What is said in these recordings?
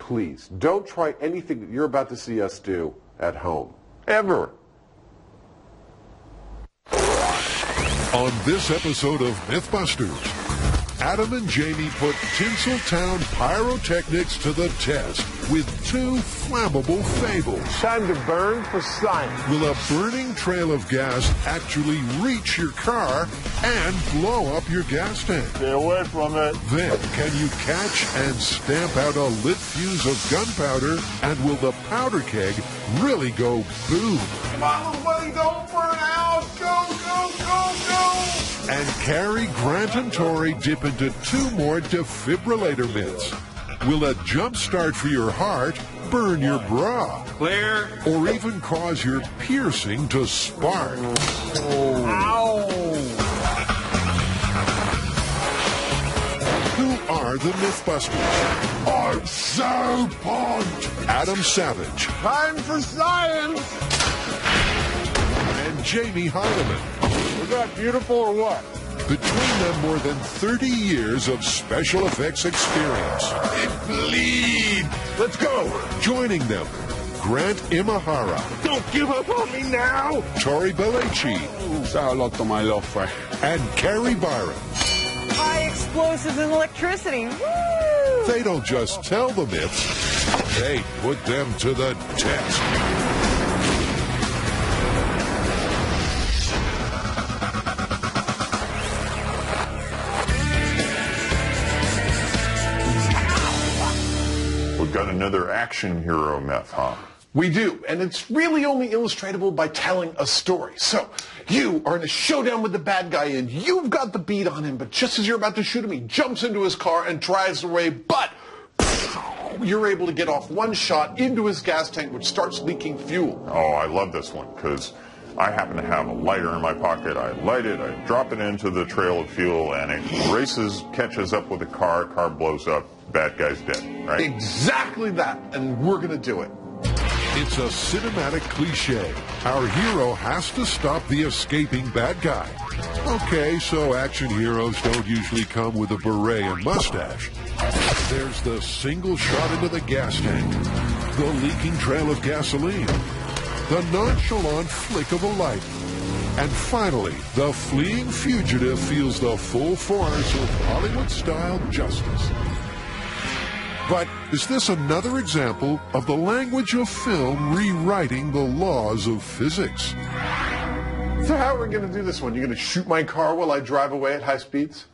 please, don't try anything that you're about to see us do at home. Ever. On this episode of Mythbusters, Adam and Jamie put Tinseltown pyrotechnics to the test with two flammable fables. Time to burn for science. Will a burning trail of gas actually reach your car and blow up your gas tank? Stay away from it. Then, can you catch and stamp out a lit fuse of gunpowder? And will the powder keg really go boom? Come on, little buddy, don't burn out. Go, go, go, go. And Carrie, Grant, and Tori dip into two more defibrillator myths. Will a jump start for your heart burn your bra? Clear. Or even cause your piercing to spark? Ow. Who are the Mythbusters? I'm so pumped! Adam Savage. Time for science. And Jamie Heidemann. Was that beautiful or what? Between them, more than 30 years of special effects experience. It bleeds. Let's go. Joining them, Grant Imahara. Don't give up on me now. Tori Belleci. Say hello to my little friend. And Carrie Byron. High explosives and electricity. Woo! They don't just tell the myths, they put them to the test. We've got another action hero myth, huh? We do, and it's really only illustratable by telling a story. So, you are in a showdown with the bad guy, and you've got the beat on him, but just as you're about to shoot him, he jumps into his car and drives away, but you're able to get off one shot into his gas tank, which starts leaking fuel. Oh, I love this one, because I happen to have a lighter in my pocket. I light it, I drop it into the trail of fuel, and it races, catches up with the car blows up, bad guy's dead, right? Exactly that, and we're going to do it. It's a cinematic cliche. Our hero has to stop the escaping bad guy. Okay, so action heroes don't usually come with a beret and mustache. There's the single shot into the gas tank, the leaking trail of gasoline, the nonchalant flick of a light, and finally, the fleeing fugitive feels the full force of Hollywood-style justice. But is this another example of the language of film rewriting the laws of physics? So how are we going to do this one? You're going to shoot my car while I drive away at high speeds?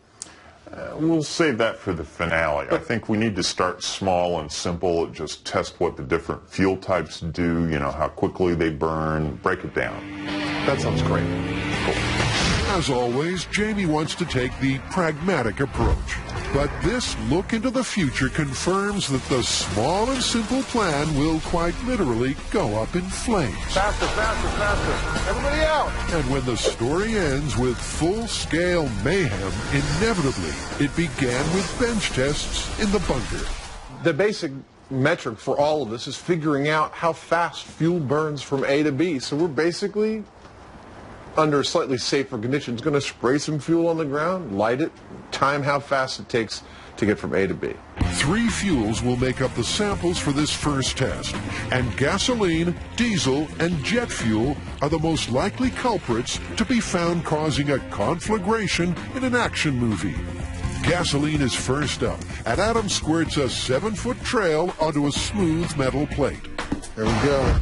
We'll save that for the finale. I think we need to start small and simple, just test what the different fuel types do, you know, how quickly they burn, break it down. That sounds great. Cool. As always, Jamie wants to take the pragmatic approach. But this look into the future confirms that the small and simple plan will quite literally go up in flames. Faster, faster, faster. Everybody out. And when the story ends with full-scale mayhem, inevitably it began with bench tests in the bunker. The basic metric for all of this is figuring out how fast fuel burns from A to B. So we're basically, under slightly safer conditions, going to spray some fuel on the ground, light it, time how fast it takes to get from A to B. 3 fuels will make up the samples for this first test, and gasoline, diesel, and jet fuel are the most likely culprits to be found causing a conflagration in an action movie. Gasoline is first up, and Adam squirts a 7-foot trail onto a smooth metal plate. There we go.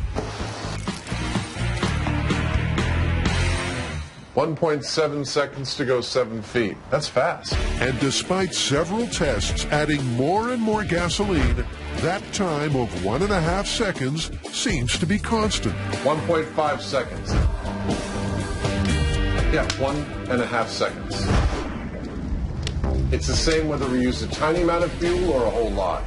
1.7 seconds to go 7 feet. That's fast. And despite several tests adding more and more gasoline, that time of 1.5 seconds seems to be constant. 1.5 seconds. Yeah, 1.5 seconds. It's the same whether we use a tiny amount of fuel or a whole lot.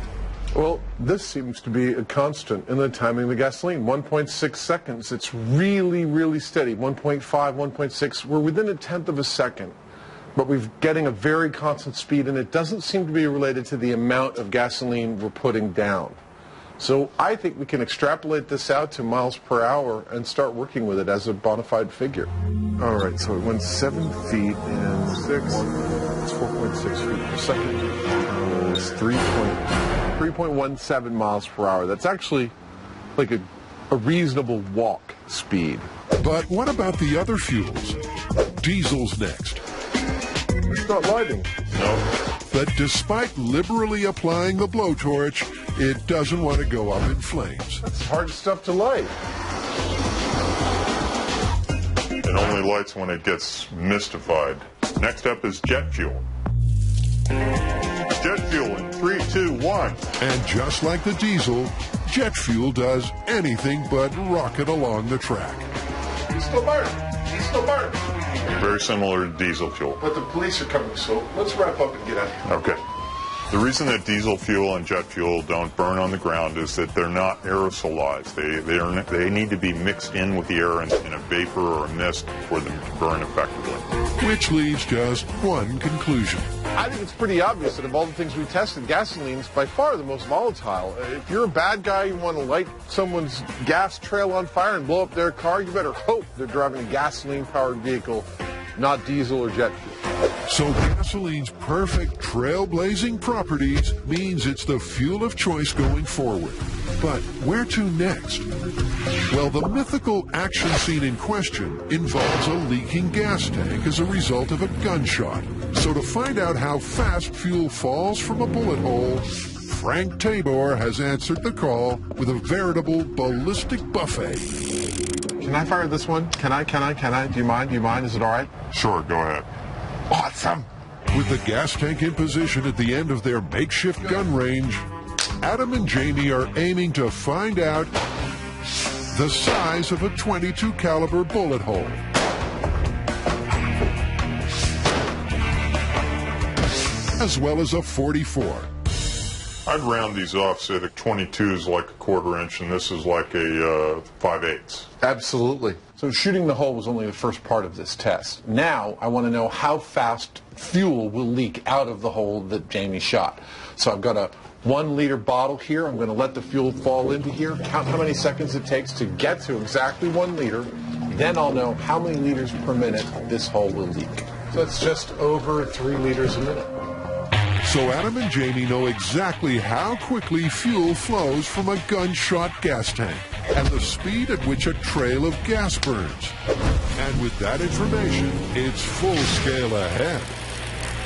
Well, this seems to be a constant in the timing of the gasoline. 1.6 seconds. It's really, really steady. 1.5, 1.6. We're within 1/10 of a second. But we're getting a very constant speed, and it doesn't seem to be related to the amount of gasoline we're putting down. So I think we can extrapolate this out to miles per hour and start working with it as a bona fide figure. All right, so it went 7 feet and 6. It's 4.6 feet per second. It's 3.3 3.17 miles per hour. That's actually like a reasonable walk speed. But what about the other fuels? Diesel's next. It's not lighting. No. But despite liberally applying the blowtorch, it doesn't want to go up in flames. That's hard stuff to light. It only lights when it gets mystified. Next up is jet fuel. Jet fuel in 3, 2, 1. And just like the diesel, jet fuel does anything but rocket along the track. He's still burning. He's still burning. Very similar to diesel fuel. But the police are coming, so let's wrap up and get out of here. Okay. The reason that diesel fuel and jet fuel don't burn on the ground is that they're not aerosolized. They need to be mixed in with the air in a vapor or a mist for them to burn effectively. Which leaves just one conclusion. I think it's pretty obvious that of all the things we tested, gasoline's by far the most volatile. If you're a bad guy, you want to light someone's gas trail on fire and blow up their car, you better hope they're driving a gasoline-powered vehicle, not diesel or jet fuel. So gasoline's perfect trailblazing properties means it's the fuel of choice going forward. But where to next? Well, the mythical action scene in question involves a leaking gas tank as a result of a gunshot. So to find out how fast fuel falls from a bullet hole, Frank Tabor has answered the call with a veritable ballistic buffet. Can I fire this one? Can I? Do you mind? Is it all right? Sure, go ahead. Awesome. With the gas tank in position at the end of their makeshift gun range, Adam and Jamie are aiming to find out the size of a .22 caliber bullet hole. As well as a .44. I'd round these off, say the 22 is like a 1/4 inch and this is like a 5/8. Absolutely. So shooting the hole was only the first part of this test. Now I want to know how fast fuel will leak out of the hole that Jamie shot. So I've got a 1 liter bottle here. I'm going to let the fuel fall into here, count how many seconds it takes to get to exactly 1 liter. Then I'll know how many liters per minute this hole will leak. So it's just over 3 liters a minute. So Adam and Jamie know exactly how quickly fuel flows from a gunshot gas tank and the speed at which a trail of gas burns. And with that information, it's full scale ahead.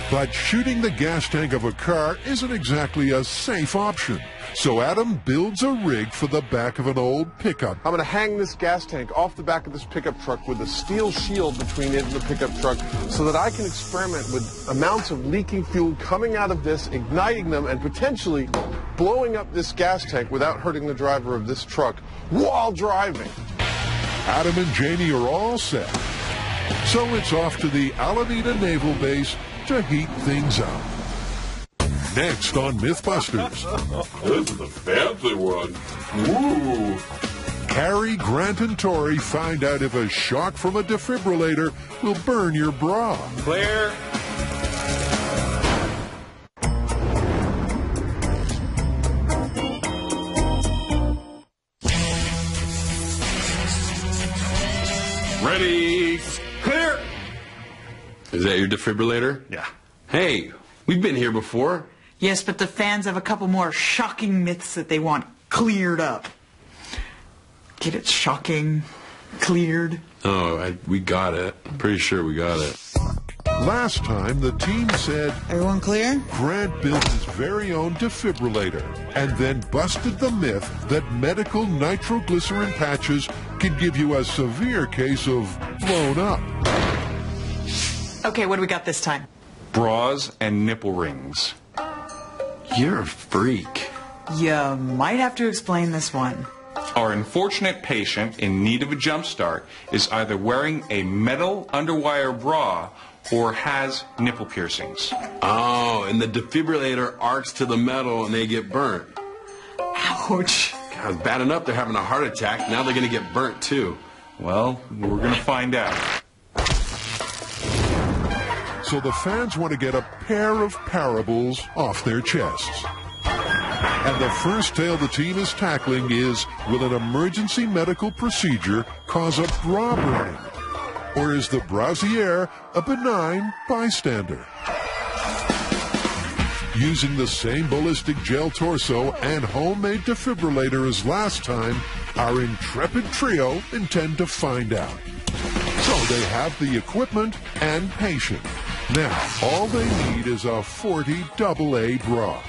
But shooting the gas tank of a car isn't exactly a safe option. So Adam builds a rig for the back of an old pickup. I'm going to hang this gas tank off the back of this pickup truck with a steel shield between it and the pickup truck so that I can experiment with amounts of leaking fuel coming out of this, igniting them, and potentially blowing up this gas tank without hurting the driver of this truck while driving. Adam and Jamie are all set. So it's off to the Alameda Naval Base to heat things up. Next on Mythbusters. This is a fancy one. Ooh. Carrie, Grant, and Tori find out if a shock from a defibrillator will burn your bra. Clear. Ready. Clear. Is that your defibrillator? Yeah. Hey, we've been here before. Yes, but the fans have a couple more shocking myths that they want cleared up. Get it? Shocking, cleared. Oh, we got it. Pretty sure we got it. Last time, the team said Everyone clear? Grant built his very own defibrillator and then busted the myth that medical nitroglycerin patches can give you a severe case of blown up. Okay, what do we got this time? Bras and nipple rings. You're a freak. You might have to explain this one. Our unfortunate patient in need of a jump start is either wearing a metal underwire bra or has nipple piercings. Oh, and the defibrillator arcs to the metal and they get burnt. Ouch. God, bad enough they're having a heart attack. Now they're going to get burnt too. Well, we're going to find out. So the fans want to get a pair of parables off their chests. And the first tale the team is tackling is, will an emergency medical procedure cause a bra burning? Or is the brassiere a benign bystander? Using the same ballistic gel torso and homemade defibrillator as last time, our intrepid trio intend to find out. So they have the equipment and patient. Now, all they need is a 40 AA bra.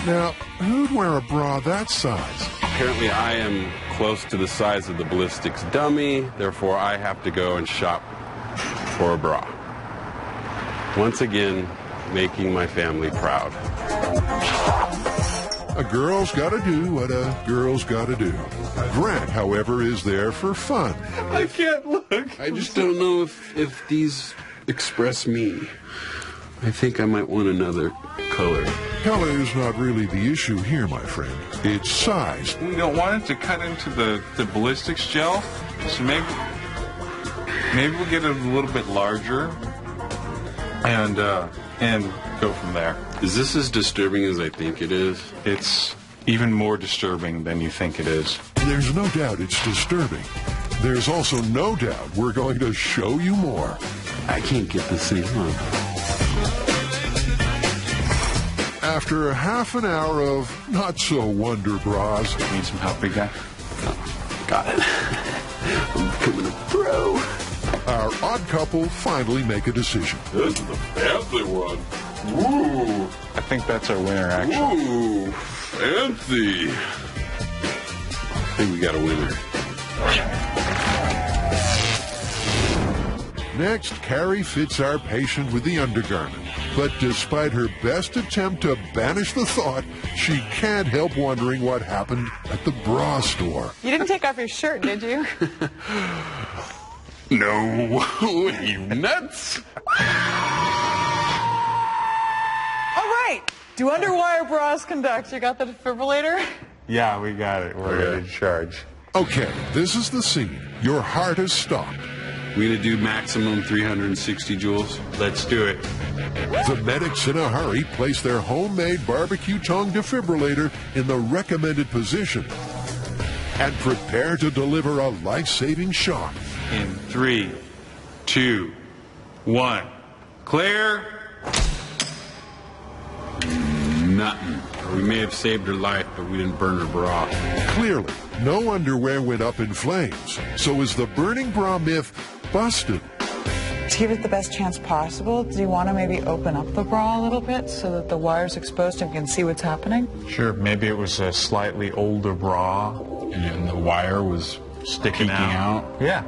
Now, who'd wear a bra that size? Apparently I am close to the size of the ballistics dummy, therefore I have to go and shop for a bra. Once again, making my family proud. A girl's gotta do what a girl's gotta do. Grant, however, is there for fun. I can't look. I just don't know if these express me. I think I might want another color. Color's not really the issue here, my friend. It's size. We don't want it to cut into the ballistics gel, so maybe we'll get it a little bit larger and go from there. Is this as disturbing as I think it is? It's even more disturbing than you think it is. There's no doubt it's disturbing. There's also no doubt we're going to show you more. I can't get this thing on. After a half an hour of not-so-wonder bras, Need some help, big guy? Got it. I'm becoming a pro. our odd couple finally make a decision. This is the fancy one. Woo! I think that's our winner, actually. Ooh, fancy. I think we got a winner. Next, Carrie fits our patient with the undergarment. But despite her best attempt to banish the thought, she can't help wondering what happened at the bra store. You didn't take off your shirt, did you? No. Are you nuts? All right. Do underwire bras conduct? You got the defibrillator? Yeah, we got it. We're ready to charge. Okay, this is the scene. Your heart has stopped. We gonna do maximum 360 joules? Let's do it. The medics in a hurry place their homemade barbecue tongue defibrillator in the recommended position and prepare to deliver a life-saving shock. In 3, 2, 1. Clear. Nothing. We may have saved her life, but we didn't burn her bra. Clearly, no underwear went up in flames. So is the burning bra myth busted? To give it the best chance possible, do you want to maybe open up the bra a little bit so that the wire's exposed and you can see what's happening? Sure, maybe it was a slightly older bra and the wire was sticking out. Yeah.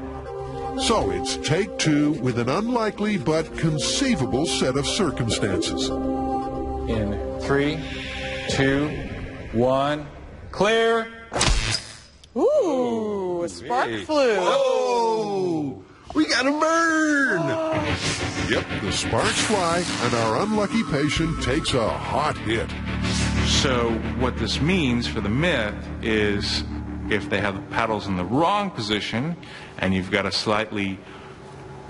So it's take two with an unlikely but conceivable set of circumstances. In 3, 2, 1. Clear. Ooh, a spark flew. Oh! We got a burn! Yep, the sparks fly, and our unlucky patient takes a hot hit. So what this means for the myth is if they have the paddles in the wrong position and you've got a slightly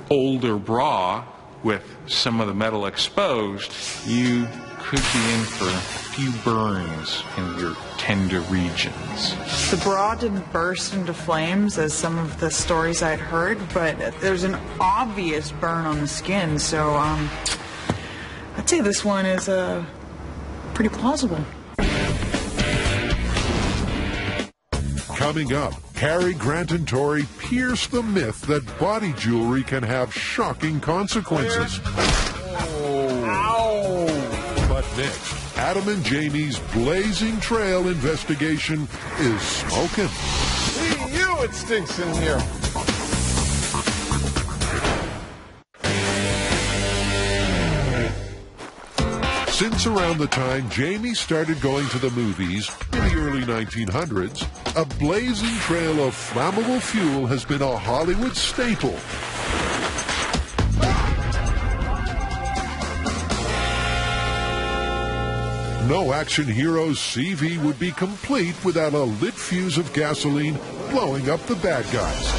older bra with some of the metal exposed, you could be in for a few burns in your tender regions. The bra didn't burst into flames as some of the stories I'd heard, but there's an obvious burn on the skin, so I'd say this one is pretty plausible. Coming up, Cary Grant and Tori pierce the myth that body jewelry can have shocking consequences. But next, Adam and Jamie's blazing trail investigation is smoking. You, it stinks in here. Since around the time Jamie started going to the movies in the early 1900s, a blazing trail of flammable fuel has been a Hollywood staple. No action hero's CV would be complete without a lit fuse of gasoline blowing up the bad guys.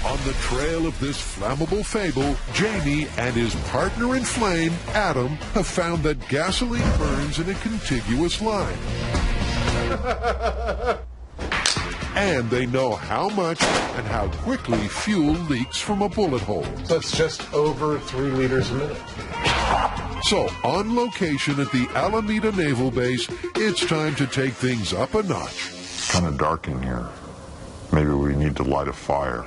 On the trail of this flammable fable, Jamie and his partner in flame, Adam, have found that gasoline burns in a contiguous line. And they know how much and how quickly fuel leaks from a bullet hole. That's just over 3 liters a minute. So, on location at the Alameda Naval Base, it's time to take things up a notch. It's kind of dark in here. Maybe we need to light a fire.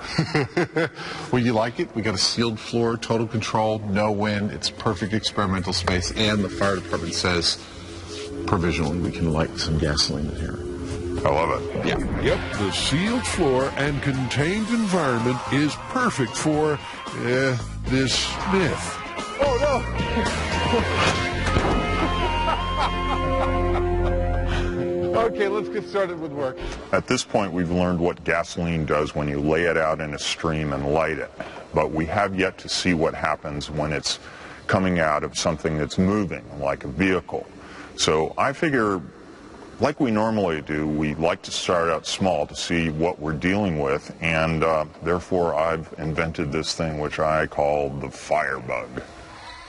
Well, you like it? We got a sealed floor, total control, no wind. It's perfect experimental space. And the fire department says provisionally we can light some gasoline in here. I love it. Yeah. Yep, the sealed floor and contained environment is perfect for, this myth. Oh, no! Okay, let's get started with work. At this point, we've learned what gasoline does when you lay it out in a stream and light it. But we have yet to see what happens when it's coming out of something that's moving, like a vehicle. So I figure, like we normally do, we like to start out small to see what we're dealing with, and therefore I've invented this thing which I call the firebug.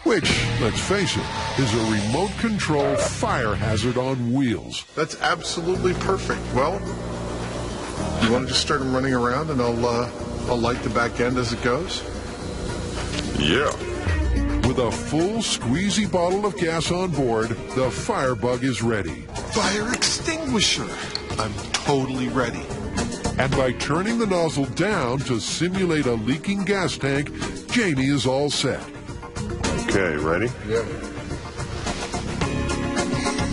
Which, let's face it, is a remote control fire hazard on wheels. That's absolutely perfect. Well, you want to just start them running around and I'll light the back end as it goes? Yeah. With a full squeezy bottle of gas on board, the firebug is ready. Fire extinguisher. I'm totally ready. And by turning the nozzle down to simulate a leaking gas tank, Jamie is all set. Okay, ready? Yeah.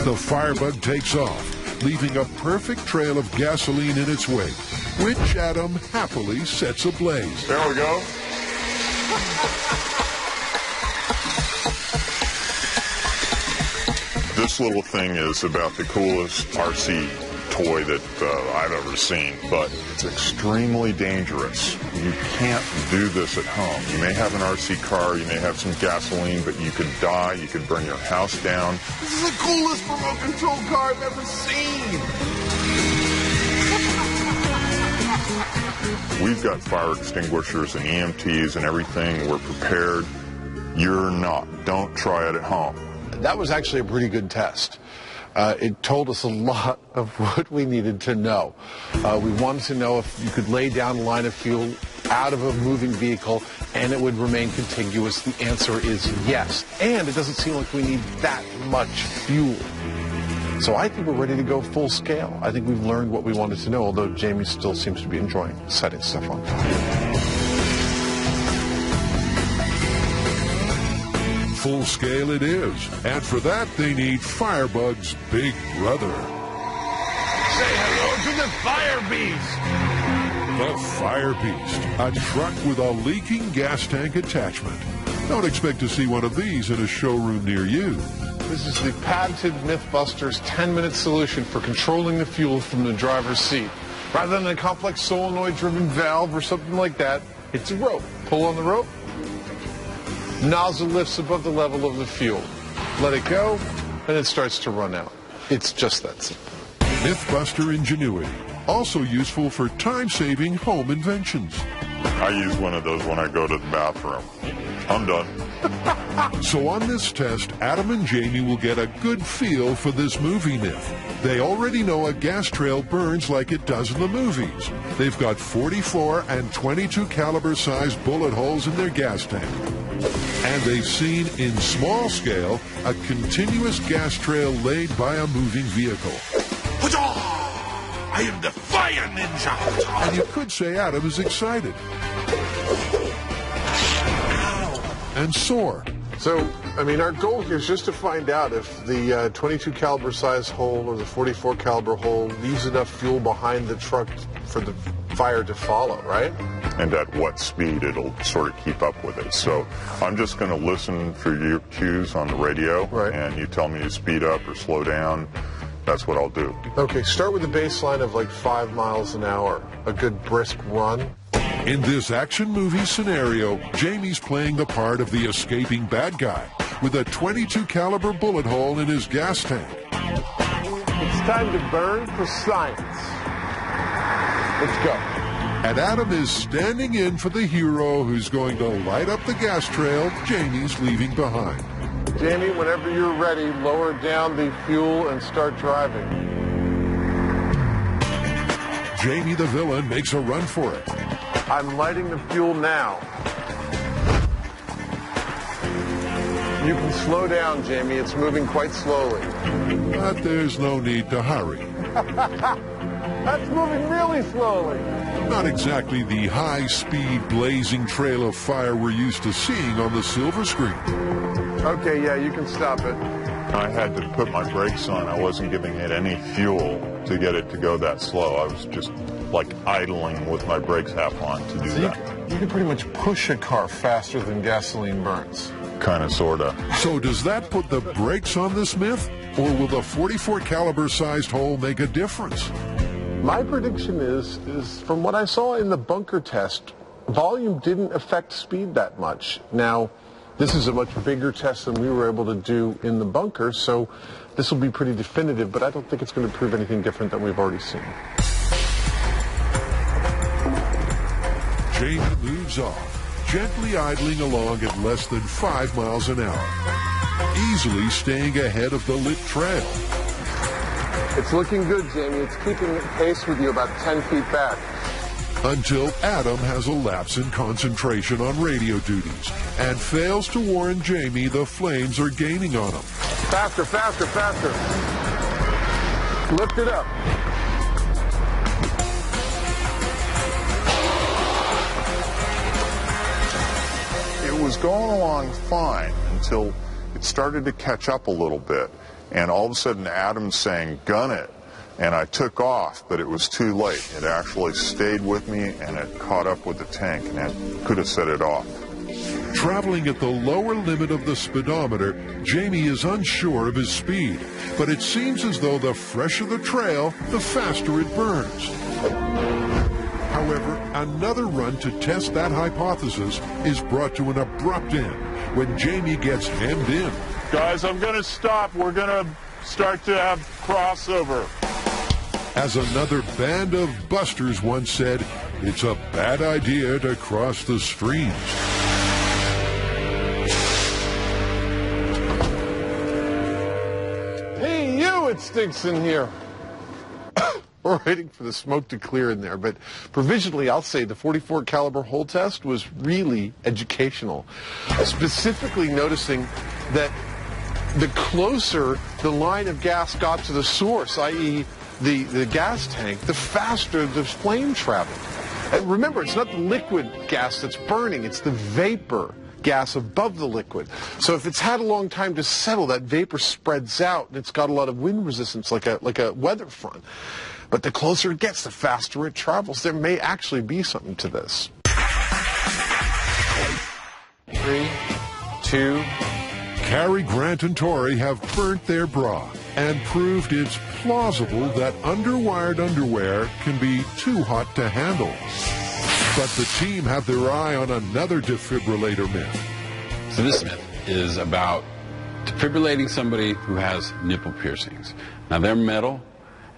The firebug takes off, leaving a perfect trail of gasoline in its wake, which Adam happily sets ablaze. There we go. This little thing is about the coolest RC toy that I've ever seen, but it's extremely dangerous. You can't do this at home. You may have an RC car, you may have some gasoline, but you could die, you could burn your house down. This is the coolest remote control car I've ever seen. We've got fire extinguishers and EMTs and everything. We're prepared. You're not. Don't try it at home. That was actually a pretty good test. It told us a lot of what we needed to know. We wanted to know if you could lay down a line of fuel out of a moving vehicle and it would remain contiguous. The answer is yes. And it doesn't seem like we need that much fuel. So I think we're ready to go full scale. I think we've learned what we wanted to know, although Jamie still seems to be enjoying setting stuff on fire. Full scale it is, and for that they need Firebug's big brother. Say hello to the fire beast. The Fire Beast, a truck with a leaking gas tank attachment. Don't expect to see one of these in a showroom near you. This is the patented Mythbusters 10-minute solution for controlling the fuel from the driver's seat. Rather than a complex solenoid-driven valve or something like that, it's a rope. Pull on the rope. Nozzle lifts above the level of the fuel. Let it go, and it starts to run out. It's just that simple. Mythbuster ingenuity, also useful for time-saving home inventions. I use one of those when I go to the bathroom. I'm done. So on this test, Adam and Jamie will get a good feel for this movie myth. They already know a gas trail burns like it does in the movies. They've got 44 and 22 caliber sized bullet holes in their gas tank. And they've seen in small scale a continuous gas trail laid by a moving vehicle. I am the fire ninja. And you could say Adam is excited. And sore. So, I mean, our goal here is just to find out if the 22 caliber size hole or the 44 caliber hole leaves enough fuel behind the truck for the fire to follow, right? And at what speed it'll sort of keep up with it. So I'm just going to listen for your cues on the radio, right, and you tell me to speed up or slow down. That's what I'll do. Okay, start with a baseline of like 5 miles an hour, a good brisk run. In this action movie scenario, Jamie's playing the part of the escaping bad guy with a 22 caliber bullet hole in his gas tank. It's time to burn for science. Let's go. And Adam is standing in for the hero who's going to light up the gas trail Jamie's leaving behind. Jamie, whenever you're ready, lower down the fuel and start driving. Jamie the villain makes a run for it. I'm lighting the fuel now. You can slow down, Jamie. It's moving quite slowly. But there's no need to hurry. That's moving really slowly. Not exactly the high-speed blazing trail of fire we're used to seeing on the silver screen. Okay, yeah, you can stop it. I had to put my brakes on. I wasn't giving it any fuel to get it to go that slow. I was just like idling with my brakes half on to do that. You can pretty much push a car faster than gasoline burns. Kind of, sort of. So does that put the brakes on this myth? Or will the .44 caliber sized hole make a difference? My prediction is from what I saw in the bunker test, volume didn't affect speed that much. Now, this is a much bigger test than we were able to do in the bunker, so this will be pretty definitive, but I don't think it's going to prove anything different than we've already seen. Jamie moves off, gently idling along at less than 5 miles an hour, easily staying ahead of the lit trail. It's looking good, Jamie. It's keeping pace with you about 10 feet back. Until Adam has a lapse in concentration on radio duties and fails to warn Jamie the flames are gaining on him. Faster, faster, faster. Lift it up. It was going along fine until it started to catch up a little bit. And all of a sudden, Adam's saying, gun it. And I took off, but it was too late. It actually stayed with me, and it caught up with the tank, and it could have set it off. Traveling at the lower limit of the speedometer, Jamie is unsure of his speed. But it seems as though the fresher the trail, the faster it burns. However, another run to test that hypothesis is brought to an abrupt end when Jamie gets hemmed in. Guys, I'm going to stop. We're going to start to have crossover. As another band of busters once said, it's a bad idea to cross the streams. Hey, you, it stinks in here. We're waiting for the smoke to clear in there, but provisionally I'll say the .44 caliber hole test was really educational. Specifically noticing that the closer the line of gas got to the source, i.e. the gas tank, the faster the flame traveled. And remember, it's not the liquid gas that's burning, it's the vapor gas above the liquid. So if it's had a long time to settle, that vapor spreads out and it's got a lot of wind resistance like a weather front. But the closer it gets, the faster it travels. There may actually be something to this. 3, 2. Cary Grant and Tori have burnt their bra and proved it's plausible that underwired underwear can be too hot to handle. But the team have their eye on another defibrillator myth. So this myth is about defibrillating somebody who has nipple piercings. Now they're metal.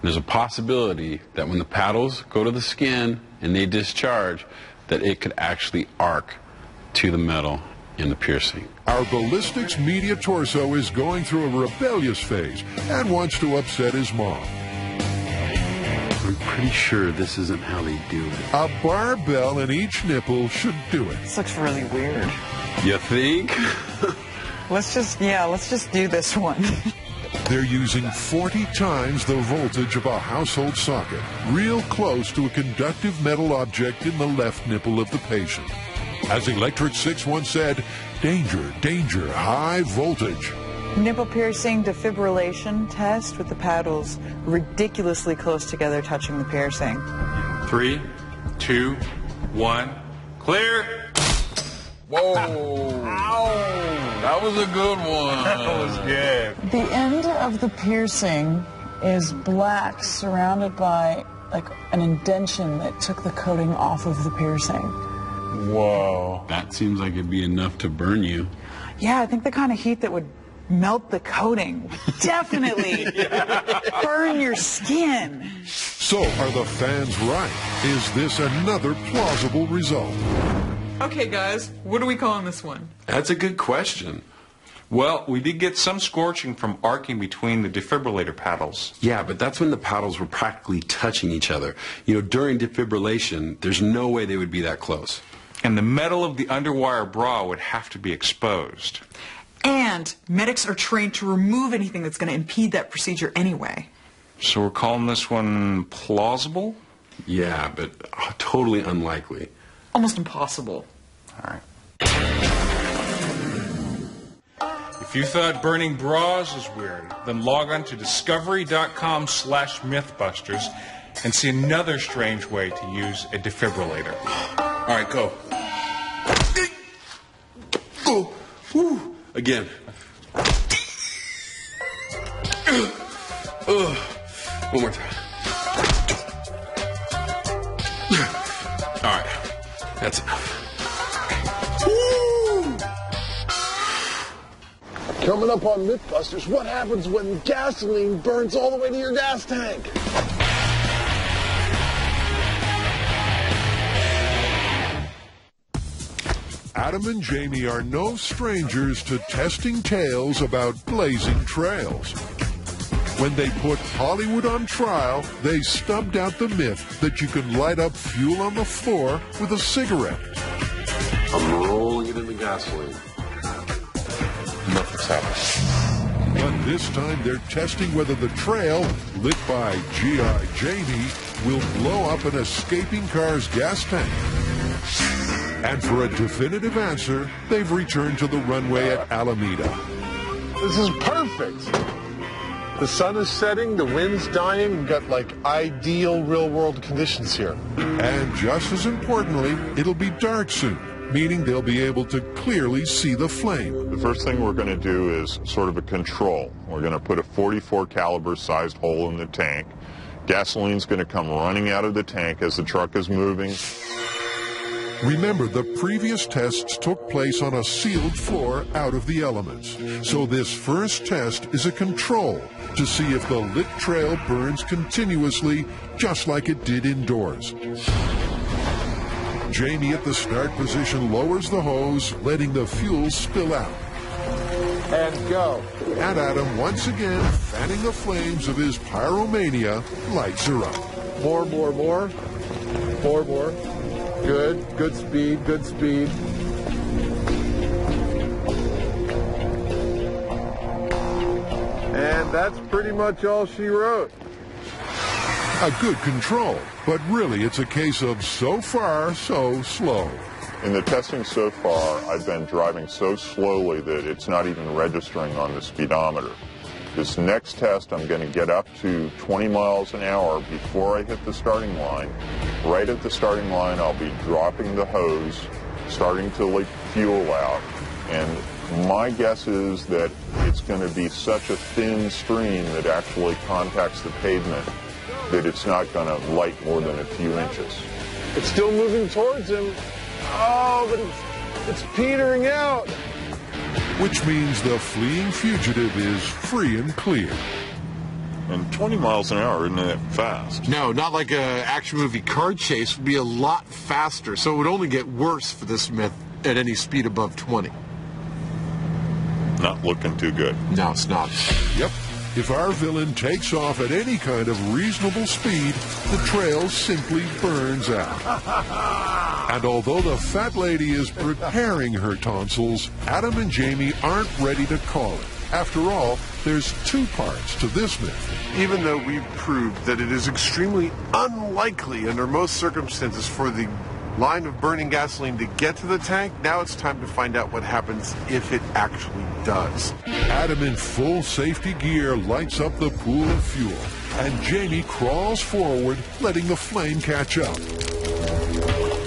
There's a possibility that when the paddles go to the skin and they discharge, that it could actually arc to the metal in the piercing. Our ballistics media torso is going through a rebellious phase and wants to upset his mom. I'm pretty sure this isn't how they do it. A barbell in each nipple should do it. This looks really weird. You think? Let's just do this one. They're using 40 times the voltage of a household socket, real close to a conductive metal object in the left nipple of the patient. As Electric 6 once said, danger, danger, high voltage. Nipple piercing defibrillation test with the paddles ridiculously close together, touching the piercing. 3, 2, 1, clear. Whoa. Ow. That was a good one. That was good. The end of the piercing is black, surrounded by like an indention that took the coating off of the piercing. Whoa. That seems like it'd be enough to burn you. Yeah, I think the kind of heat that would melt the coating definitely burn your skin. So are the fans right? Is this another plausible result? Okay, guys, what are we calling this one? That's a good question. Well, we did get some scorching from arcing between the defibrillator paddles. Yeah, but that's when the paddles were practically touching each other. You know, during defibrillation, there's no way they would be that close. And the metal of the underwire bra would have to be exposed. And medics are trained to remove anything that's going to impede that procedure anyway. So we're calling this one plausible? Yeah, but totally unlikely. Almost impossible. All right. If you thought burning bras was weird, then log on to discovery.com/Mythbusters and see another strange way to use a defibrillator. All right, go. Oh, whew. Again. One more time. All right, that's enough. Coming up on Mythbusters, what happens when gasoline burns all the way to your gas tank? Adam and Jamie are no strangers to testing tales about blazing trails. When they put Hollywood on trial, they stubbed out the myth that you can light up fuel on the floor with a cigarette. I'm rolling it in the gasoline. Nothing's happening. But this time they're testing whether the trail, lit by G.I. Jamie, will blow up an escaping car's gas tank. And for a definitive answer, they've returned to the runway at Alameda. This is perfect. The sun is setting, the wind's dying, we've got like ideal real-world conditions here. And just as importantly, it'll be dark soon, meaning they'll be able to clearly see the flame. The first thing we're going to do is sort of a control. We're going to put a .44 caliber sized hole in the tank. Gasoline's going to come running out of the tank as the truck is moving. Remember, the previous tests took place on a sealed floor out of the elements. So this first test is a control to see if the lit trail burns continuously, just like it did indoors. Jamie at the start position lowers the hose, letting the fuel spill out. And go. And Adam, once again, fanning the flames of his pyromania, lights her up. More. Good speed, good speed. And that's pretty much all she wrote. A good control, but really it's a case of so far, so slow. In the testing so far, I've been driving so slowly that it's not even registering on the speedometer. This next test, I'm going to get up to 20 miles an hour before I hit the starting line. Right at the starting line, I'll be dropping the hose, starting to leak fuel out. And my guess is that it's going to be such a thin stream that actually contacts the pavement that it's not going to light more than a few inches. It's still moving towards him. Oh, but it's petering out. Which means the fleeing fugitive is free and clear. And 20 miles an hour isn't that fast. No, not like an action movie car chase. Would be a lot faster, so it would only get worse for this myth at any speed above 20. Not looking too good. No, it's not. Yep. If our villain takes off at any kind of reasonable speed, the trail simply burns out. And although the fat lady is preparing her tonsils, Adam and Jamie aren't ready to call it. After all, there's two parts to this myth. Even though we've proved that it is extremely unlikely under most circumstances for the line of burning gasoline to get to the tank, now it's time to find out what happens if it actually does. Adam in full safety gear lights up the pool of fuel, and Jamie crawls forward, letting the flame catch up.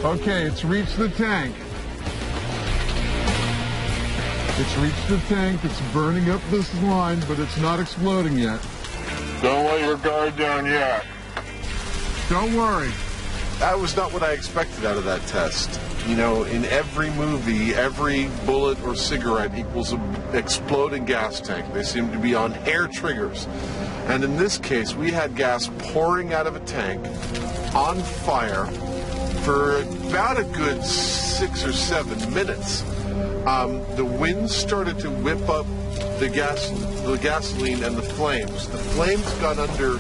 Okay, it's reached the tank. It's reached the tank. It's burning up this line, but it's not exploding yet. Don't let your guard down yet. Don't worry. That was not what I expected out of that test. You know, in every movie, every bullet or cigarette equals an exploding gas tank. They seem to be on hair triggers. And in this case, we had gas pouring out of a tank on fire for about a good 6 or 7 minutes. the wind started to whip up the gasoline and the flames. The flames got under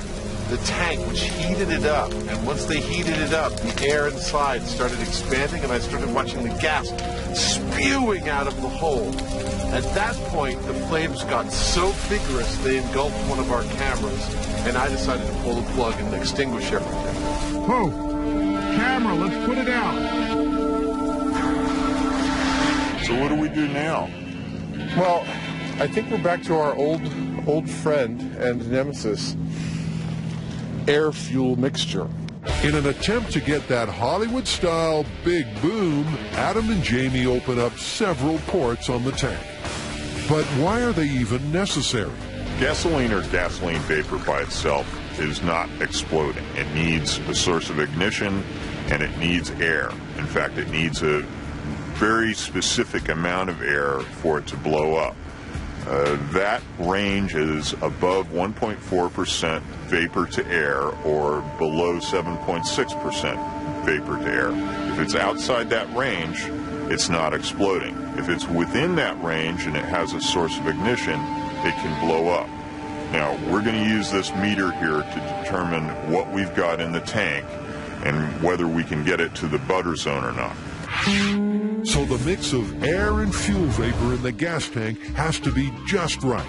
the tank, which heated it up. And once they heated it up, the air inside started expanding, and I started watching the gas spewing out of the hole. At that point, the flames got so vigorous they engulfed one of our cameras, and I decided to pull the plug and extinguish everything. Whoa! Camera, let's put it out. So what do we do now? Well, I think we're back to our old friend and nemesis, air-fuel mixture. In an attempt to get that Hollywood-style big boom, Adam and Jamie open up several ports on the tank. But why are they even necessary? Gasoline or gasoline vapor by itself is not exploding. It needs a source of ignition, and it needs air. In fact, it needs a very specific amount of air for it to blow up. That range is above 1.4% vapor to air or below 7.6% vapor to air. If it's outside that range, it's not exploding. If it's within that range and it has a source of ignition, it can blow up. Now, we're going to use this meter here to determine what we've got in the tank and whether we can get it to the butter zone or not. So the mix of air and fuel vapor in the gas tank has to be just right.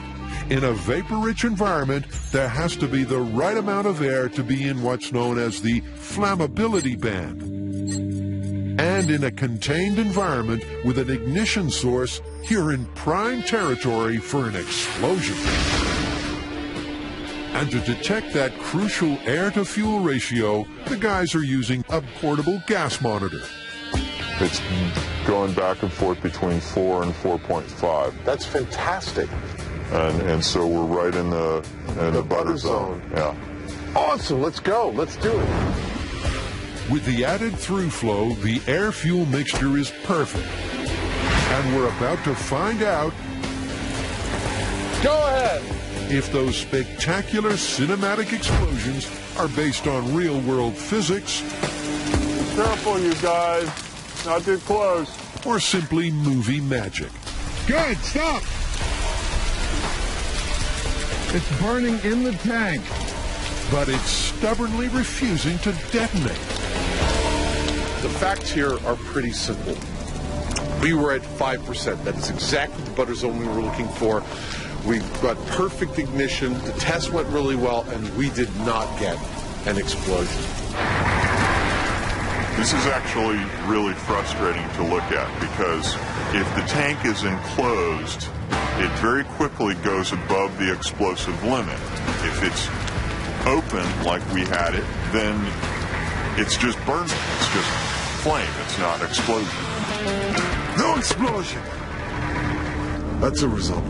In a vapor-rich environment, there has to be the right amount of air to be in what's known as the flammability band. And in a contained environment with an ignition source, you're in prime territory for an explosion. And to detect that crucial air-to-fuel ratio, the guys are using a portable gas monitor. It's going back and forth between 4 and 4.5. That's fantastic. And so we're right in the butter zone. Yeah. Awesome, let's go. Let's do it. With the added through flow, the air-fuel mixture is perfect. And we're about to find out... Go ahead! If those spectacular cinematic explosions are based on real-world physics... Careful, you guys. Not too close. Or simply movie magic. Good, stop! It's burning in the tank. But it's stubbornly refusing to detonate. The facts here are pretty simple. We were at 5%. That is exactly the butter zone we were looking for. We got perfect ignition. The test went really well, and we did not get an explosion. This is actually really frustrating to look at because if the tank is enclosed, it very quickly goes above the explosive limit. If it's open like we had it, then it's just burning. It's just flame. It's not explosion. No explosion! That's a result.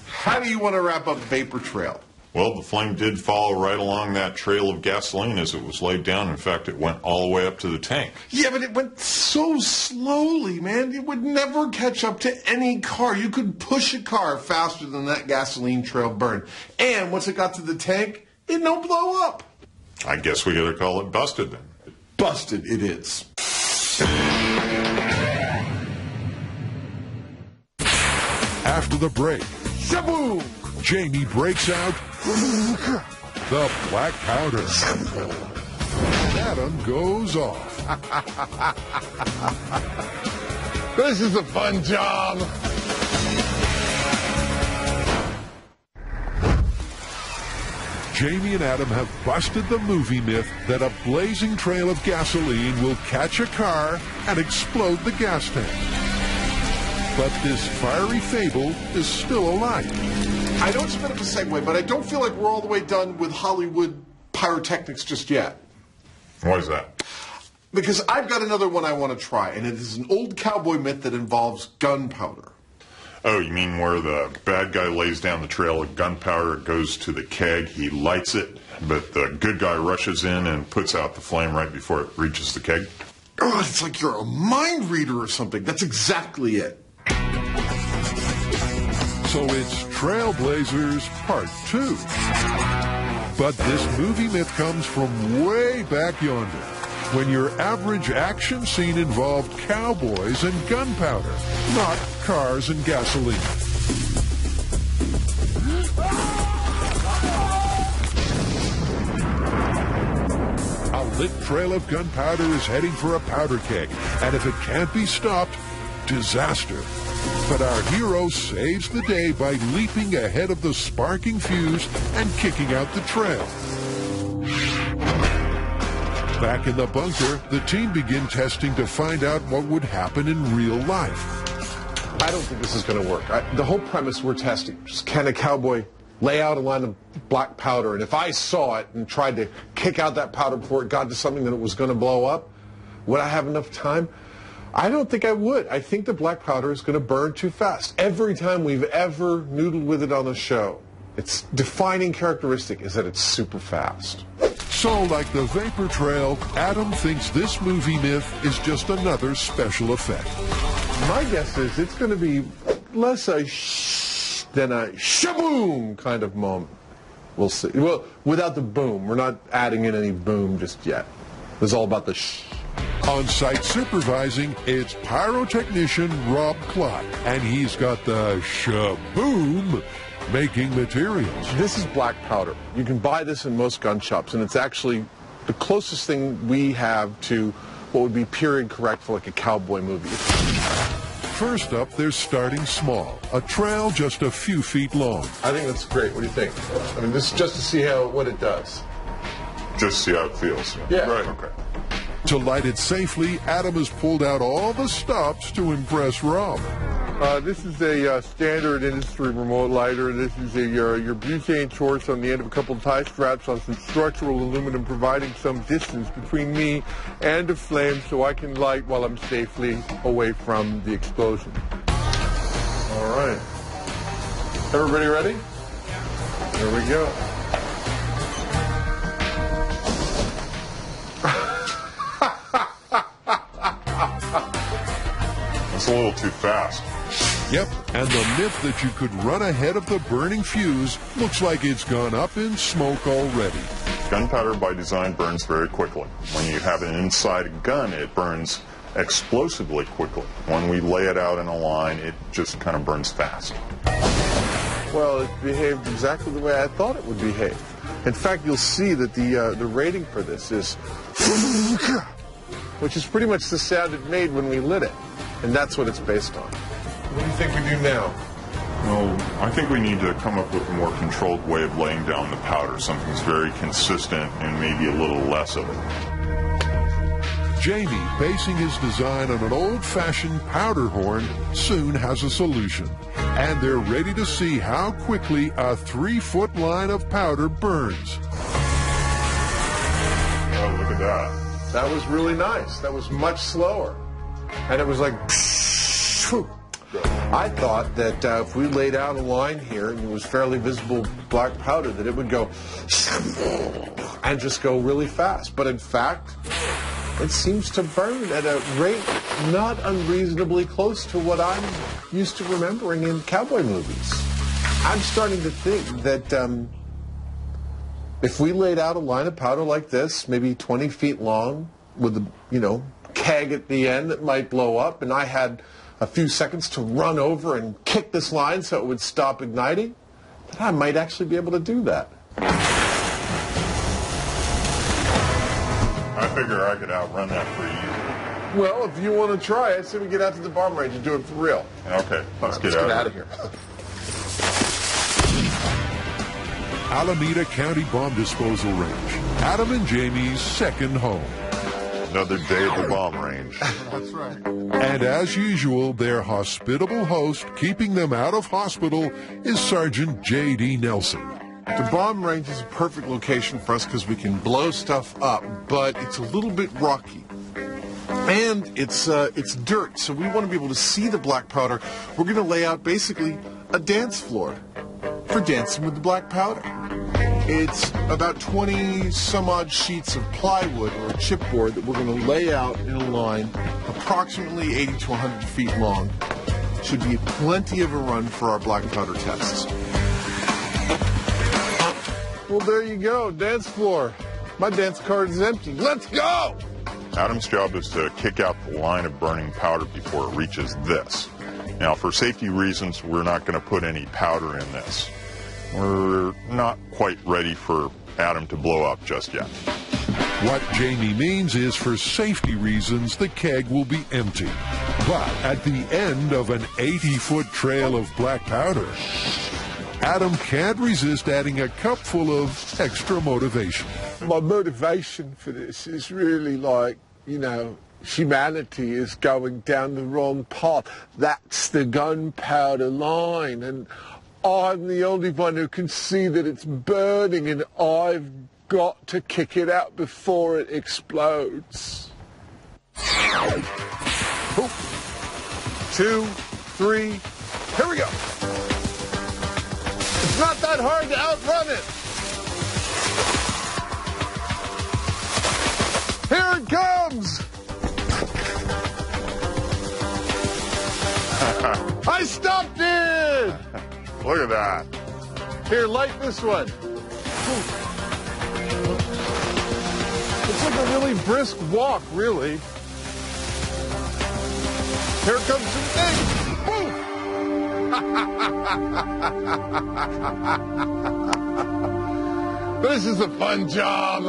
How do you want to wrap up Vapor Trail? Well, the flame did follow right along that trail of gasoline as it was laid down. In fact, it went all the way up to the tank. Yeah, but it went so slowly, man. It would never catch up to any car. You could push a car faster than that gasoline trail burned. And once it got to the tank, it don't blow up. I guess we gotta call it busted then. Busted it is. After the break, Shaboom! Jamie breaks out the black powder. Adam goes off. This is a fun job. Jamie and Adam have busted the movie myth that a blazing trail of gasoline will catch a car and explode the gas tank. But this fiery fable is still alive. I know it's a bit of a segue, but I don't feel like we're all the way done with Hollywood pyrotechnics just yet. Why is that? Because I've got another one I want to try, and it is an old cowboy myth that involves gunpowder. Oh, you mean where the bad guy lays down the trail of gunpowder, it goes to the keg, he lights it, but the good guy rushes in and puts out the flame right before it reaches the keg? Oh, it's like you're a mind reader or something. That's exactly it. So it's Trailblazers Part 2. But this movie myth comes from way back yonder. when your average action scene involved cowboys and gunpowder, not cars and gasoline. A lit trail of gunpowder is heading for a powder keg, and if it can't be stopped, disaster. But our hero saves the day by leaping ahead of the sparking fuse and kicking out the trail. Back in the bunker, the team begin testing to find out what would happen in real life. I don't think this is going to work. The whole premise we're testing is, can a cowboy lay out a line of black powder, and if I saw it and tried to kick out that powder before it got to something that it was going to blow up, would I have enough time? I don't think I would. I think the black powder is going to burn too fast. Every time we've ever noodled with it on the show, its defining characteristic is that it's super fast. So, like the vapor trail, Adam thinks this movie myth is just another special effect. My guess is it's going to be less a shh than a shaboom kind of moment. We'll see. Well, without the boom. We're not adding in any boom just yet. It's all about the shh. On-site supervising, it's pyrotechnician Rob Clark, and he's got the shaboom making materials. This is black powder. You can buy this in most gun shops, and it's actually the closest thing we have to what would be period correct for like a cowboy movie. First up, they're starting small, a trail just a few feet long. I think that's great. What do you think? I mean, this is just to see what it does. Just see how it feels. Yeah. Right. Okay. To light it safely, Adam has pulled out all the stops to impress Rob. This is a standard industry remote lighter. This is your butane torch on the end of a couple of tie straps on some structural aluminum, providing some distance between me and the flame so I can light while I'm safely away from the explosion. All right. Everybody ready? Here we go. It's a little too fast. Yep, and the myth that you could run ahead of the burning fuse looks like it's gone up in smoke already. Gunpowder by design burns very quickly. When you have it inside a gun, it burns explosively quickly. When we lay it out in a line, it just kind of burns fast. Well, it behaved exactly the way I thought it would behave. In fact, you'll see that the rating for this is which is pretty much the sound it made when we lit it. And that's what it's based on. What do you think we do now? Well, I think we need to come up with a more controlled way of laying down the powder, something that's very consistent and maybe a little less of it. Jamie, basing his design on an old-fashioned powder horn, soon has a solution. And they're ready to see how quickly a 3-foot line of powder burns. Oh, look at that. That was really nice. That was much slower. And it was like, I thought that if we laid out a line here and it was fairly visible black powder, that it would go and just go really fast. But in fact, it seems to burn at a rate not unreasonably close to what I'm used to remembering in cowboy movies. I'm starting to think that if we laid out a line of powder like this, maybe 20 feet long, with a, keg at the end that might blow up, and I had a few seconds to run over and kick this line so it would stop igniting, that I might actually be able to do that. I figure I could outrun that pretty easily. Well, if you want to try it, say we get out to the bomb range and do it for real. Okay, let's get out of here. Alameda County Bomb Disposal Range, Adam and Jamie's second home. Another day at the bomb range. That's right. And as usual, their hospitable host, keeping them out of hospital, is Sergeant J.D. Nelson. The bomb range is a perfect location for us because we can blow stuff up, but it's a little bit rocky. And it's dirt, so we want to be able to see the black powder. We're going to lay out basically a dance floor for dancing with the black powder. It's about 20 some odd sheets of plywood or a chipboard that we're going to lay out in a line approximately 80 to 100 feet long. Should be plenty of a run for our black powder tests. Well, there you go, dance floor. My dance card is empty. Let's go! Adam's job is to kick out the line of burning powder before it reaches this. Now, for safety reasons, we're not going to put any powder in this. We're not quite ready for Adam to blow up just yet. What Jamie means is, for safety reasons, the keg will be empty. But at the end of an 80-foot trail of black powder, Adam can't resist adding a cupful of extra motivation. My motivation for this is really like, you know, humanity is going down the wrong path. That's the gunpowder line, and I'm the only one who can see that it's burning, and I've got to kick it out before it explodes. 2, 3, here we go. It's not that hard to outrun it. Here it comes. I stopped it. Look at that. Here, light this one. It's like a really brisk walk, really. Here comes the thing. This is a fun job.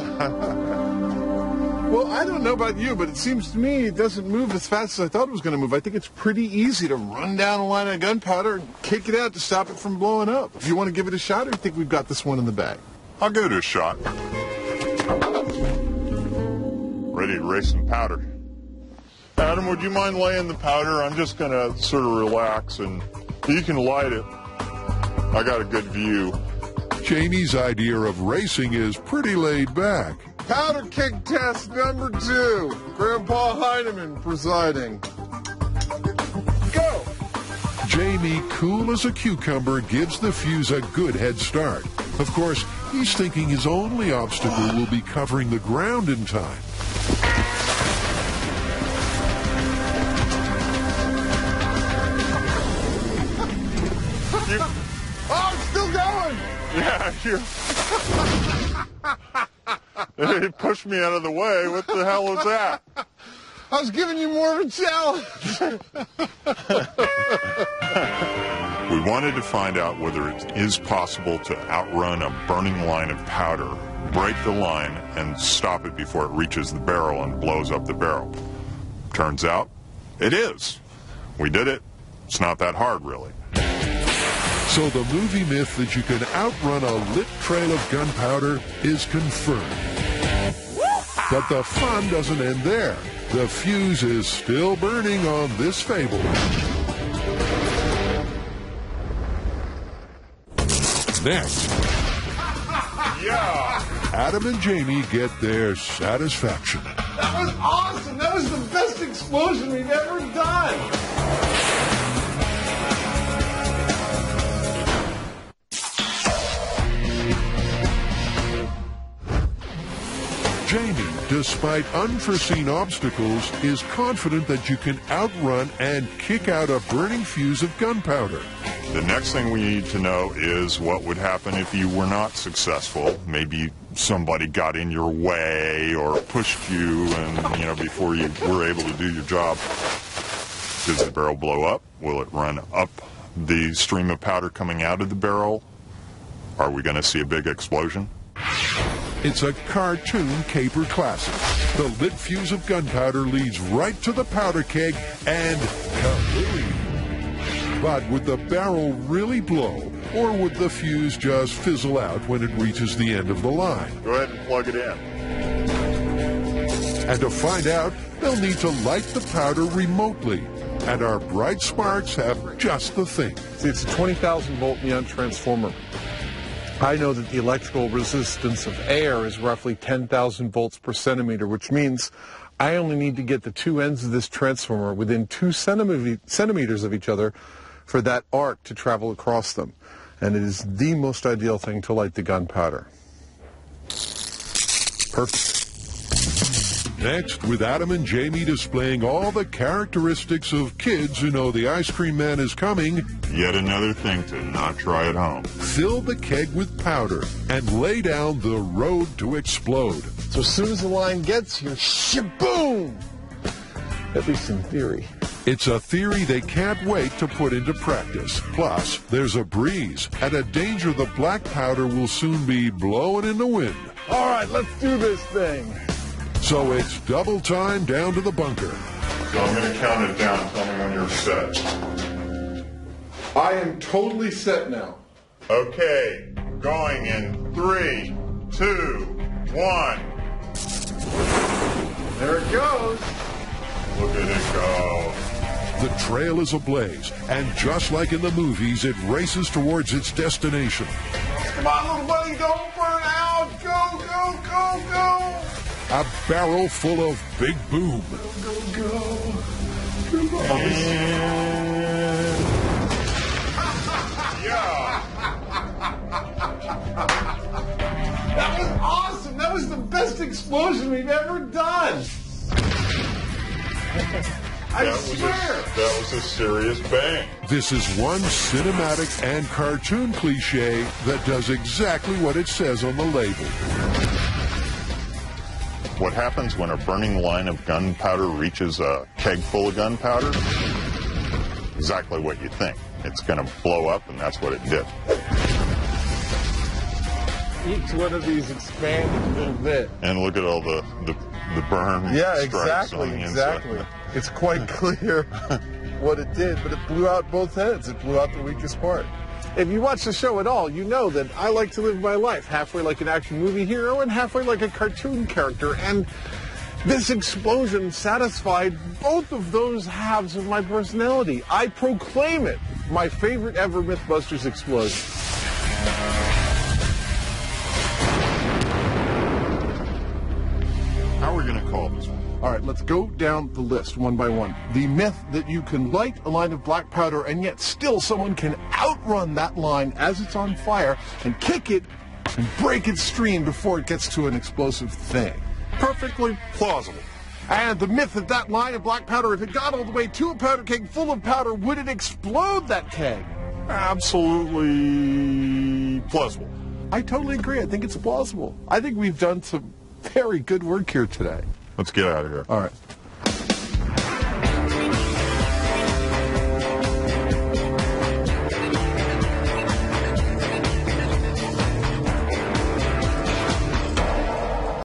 Well, I don't know about you, but it seems to me it doesn't move as fast as I thought it was going to move. I think it's pretty easy to run down a line of gunpowder and kick it out to stop it from blowing up. If you want to give it a shot, or you think we've got this one in the bag? I'll give it a shot. Ready to race some powder. Adam, would you mind laying the powder? I'm just going to sort of relax, and you can light it. I got a good view. Jamie's idea of racing is pretty laid back. Powder kick test number 2. Grandpa Heineman presiding. Go! Jamie, cool as a cucumber, gives the fuse a good head start. Of course, he's thinking his only obstacle will be covering the ground in time. Oh, it's still going! Yeah, you pushed me out of the way. What the hell was that? I was giving you more of a challenge. We wanted to find out whether it is possible to outrun a burning line of powder, break the line, and stop it before it reaches the barrel and blows up the barrel. Turns out, it is. We did it. It's not that hard, really. So the movie myth that you can outrun a lit trail of gunpowder is confirmed. But the fun doesn't end there. The fuse is still burning on this fable. Next, Yeah! Adam and Jamie get their satisfaction. That was awesome! That was the best explosion we've ever done! Jamie, despite unforeseen obstacles, is confident that you can outrun and kick out a burning fuse of gunpowder. The next thing we need to know is what would happen if you were not successful. Maybe somebody got in your way or pushed you and, before you were able to do your job. Does the barrel blow up? Will it run up the stream of powder coming out of the barrel? Are we going to see a big explosion? It's a cartoon caper classic. The lit fuse of gunpowder leads right to the powder keg and kaboom! But would the barrel really blow, or would the fuse just fizzle out when it reaches the end of the line? Go ahead and plug it in. And to find out, they'll need to light the powder remotely. And our bright sparks have just the thing. See, it's a 20,000 volt neon transformer. I know that the electrical resistance of air is roughly 10,000 volts per centimeter, which means I only need to get the two ends of this transformer within 2 centimeters of each other for that arc to travel across them. And it is the most ideal thing to light the gunpowder. Perfect. Next, with Adam and Jamie displaying all the characteristics of kids who know the ice cream man is coming, Yet another thing to not try at home. fill the keg with powder and lay down the road to explode. So as soon as the line gets here, shaboom! At least in theory. It's a theory they can't wait to put into practice. Plus, there's a breeze and a danger the black powder will soon be blowing in the wind. All right, let's do this thing. So it's double time down to the bunker. So I'm going to count it down. Tell me when you're set. I am totally set now. Okay, going in 3, 2, 1. There it goes. Look at it go. The trail is ablaze, and just like in the movies, it races towards its destination. Come on, little buddy, don't burn out. Go, go, go, go. A barrel full of Big Boom. Go, go. That was awesome. That was the best explosion we've ever done. I swear. That was a serious bang. This is one cinematic and cartoon cliche that does exactly what it says on the label. What happens when a burning line of gunpowder reaches a keg full of gunpowder? Exactly what you think. It's going to blow up, and that's what it did. Each one of these expanded a little bit. And look at all the burn stripes on the inside. It's quite clear what it did, but it blew out both heads. It blew out the weakest part. If you watch the show at all, you know that I like to live my life halfway like an action movie hero and halfway like a cartoon character. And this explosion satisfied both of those halves of my personality. I proclaim it my favorite ever Mythbusters explosion. How are we going to call this one? All right, let's go down the list one by one. The myth that you can light a line of black powder and yet still someone can outrun that line as it's on fire and kick it and break its stream before it gets to an explosive thing. Perfectly plausible. And the myth that that line of black powder, if it got all the way to a powder keg full of powder, would it explode that keg? Absolutely plausible. I totally agree. I think it's plausible. I think we've done some very good work here today. Let's get out of here. All right.